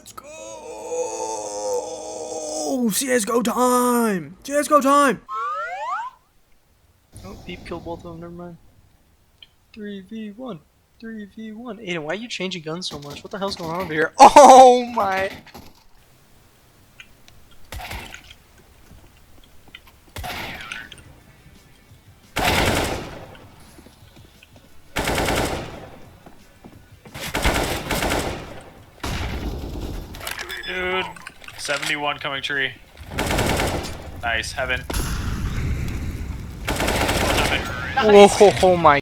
Let's go! CSGO time! CSGO time! Oh, Beep killed both of them, never mind. 3v1. 3v1. Aiden, why are you changing guns so much? What the hell's going on over here? Oh my! Dude, 71 coming tree. Nice, heaven. Nice. Oh my.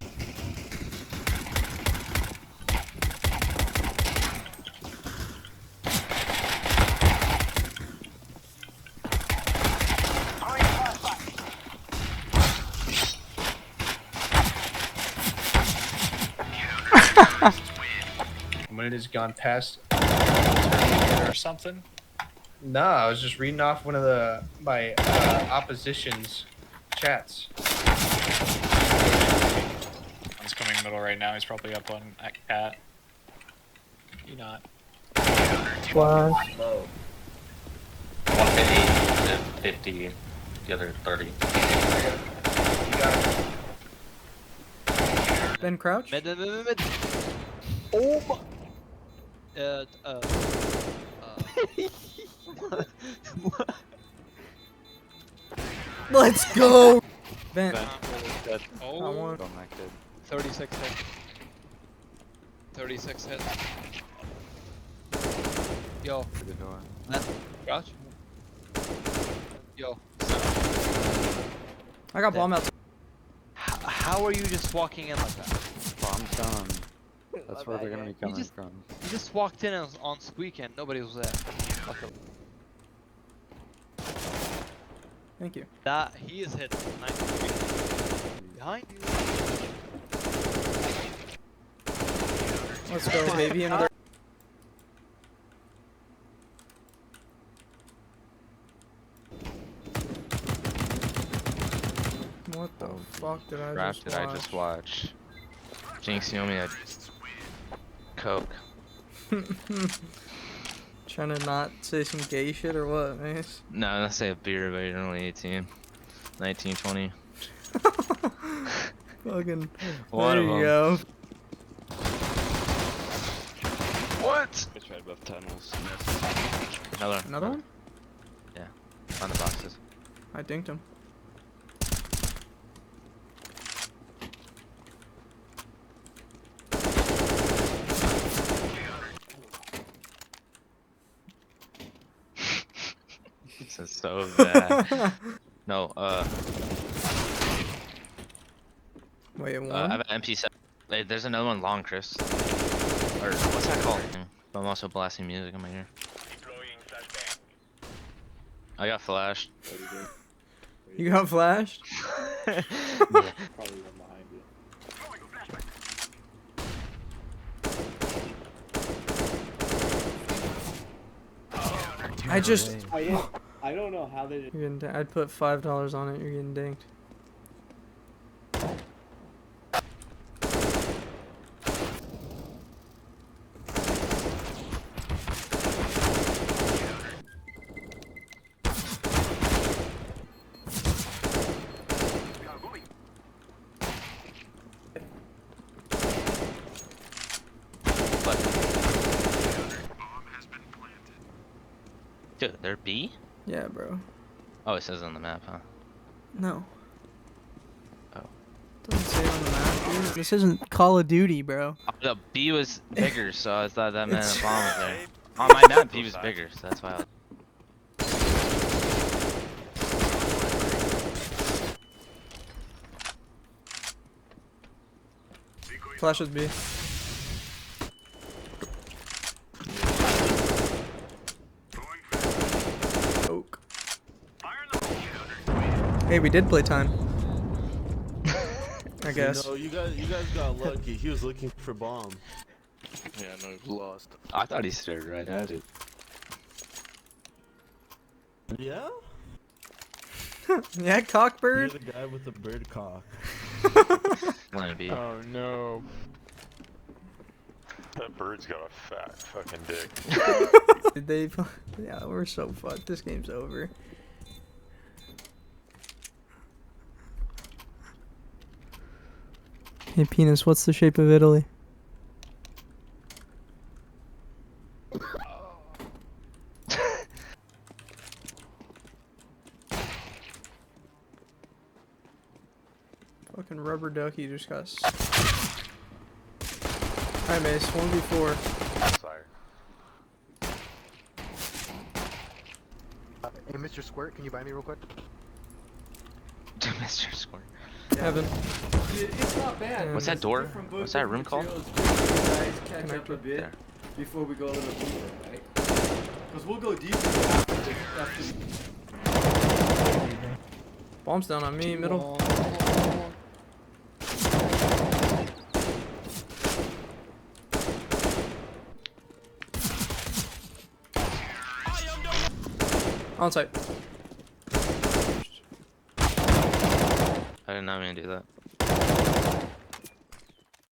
When it has gone past Or something. No, I was just reading off one of my opposition's chats. One's coming middle right now. He's probably up on cat. You not. Flash. Low. 150, 50, the other 30. You got it. Ben crouch? Mid. Oh my. Let's go! Ben. Oh. I want 36 hit. 36 hit. Yo. Crouch. Yo. I got bomb out. How are you just walking in like that? Bomb's down. That's where they're gonna be coming from. You just walked in and was on squeak and nobody was there. Okay. Thank you. That he is hit 93. Behind you. Let's go, baby. Another. What the fuck did I Crap, just did watch? I just watch? Jinx, you owe me a Coke. Trying to not say some gay shit or what, man? No, let's say a beer, but you're only 18. 19, 20. Fucking. One there of you them. go. What? It's right above tunnels. Another one? Yeah, on the boxes. I dinked him. This is so bad. No, Wait, one? I have an MP7. There's another one long, Chris. Or what's that called? But I'm also blasting music in my ear. I got flashed. You got flashed? Yeah. Probably one behind you. I just. I don't know how they did. You're getting I'd put $5 on it. You're getting dinked. Dude, they're B? Yeah, bro. Oh, it says on the map, huh? No. Oh. Doesn't say it on the map, dude. This isn't Call of Duty, bro. Oh, no, B was bigger, so I thought that meant It's- a bomb was there. On my map, B was bigger, so that's why I was... Flash is B. Oak. Hey, we did play time. I guess. No, you guys got lucky. He was looking for bomb. Yeah, no, he lost. I thought he stared right at it. Yeah? Yeah, You're cockbird. the guy with the bird cock. Wanna be? Oh no. That bird's got a fat fucking dick. Did they? Yeah, we're so fucked. This game's over. Hey, penis. What's the shape of Italy? Fucking rubber ducky just got. Alright, Mace. 1v4. Sire. Hey, Mr. Squirt, can you buy me real quick? Mr. Squirt. Heaven. It's not bad. What's that door? What's that room called? Guys, catch up a bit There. before we go a little deeper, right? Because we'll go deeper after this. Bombs down on me, middle. On site. I did not mean to do that.